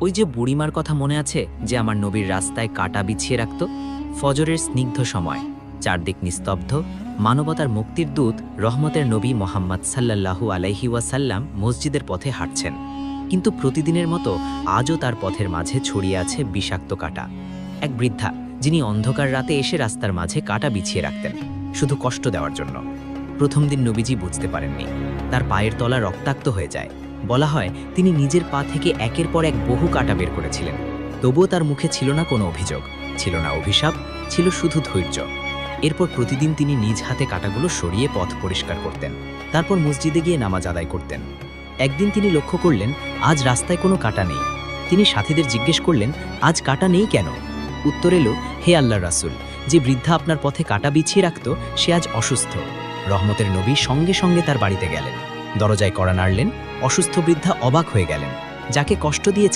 ওই যে বুড়িমার কথা মনে আছে, যে আমার নবীর রাস্তায় কাটা বিছিয়ে রাখত? ফজরের স্নিগ্ধ সময়, চারদিক নিস্তব্ধ, মানবতার মুক্তির দূত রহমতের নবী মোহাম্মদ সাল্লাল্লাহু আলাইহি ওয়াসাল্লাম মসজিদের পথে হাঁটছেন, কিন্তু প্রতিদিনের মতো আজও তার পথের মাঝে ছড়িয়ে আছে বিষাক্ত কাটা। এক বৃদ্ধা, যিনি অন্ধকার রাতে এসে রাস্তার মাঝে কাটা বিছিয়ে রাখতেন, শুধু কষ্ট দেওয়ার জন্য। প্রথম দিন নবীজি বুঝতে পারেননি, তার পায়ের তলা রক্তাক্ত হয়ে যায়। বলা হয় তিনি নিজের পা থেকে একের পর এক বহু কাটা বের করেছিলেন, তবুও তার মুখে ছিল না কোনো অভিযোগ, ছিল না অভিশাপ, ছিল শুধু ধৈর্য। এরপর প্রতিদিন তিনি নিজ হাতে কাটাগুলো সরিয়ে পথ পরিষ্কার করতেন, তারপর মসজিদে গিয়ে নামাজ আদায় করতেন। একদিন তিনি লক্ষ্য করলেন আজ রাস্তায় কোনো কাটা নেই। তিনি সাথীদের জিজ্ঞেস করলেন, আজ কাটা নেই কেন? উত্তর এলো, হে আল্লাহর রাসূল, যে বৃদ্ধা আপনার পথে কাটা বিছিয়ে রাখত সে আজ অসুস্থ। রহমতের নবী সঙ্গে সঙ্গে তার বাড়িতে গেলেন, দরজায় কড়া নাড়লেন। অসুস্থ বৃদ্ধা অবাক হয়ে গেলেন, যাকে কষ্ট দিয়েছে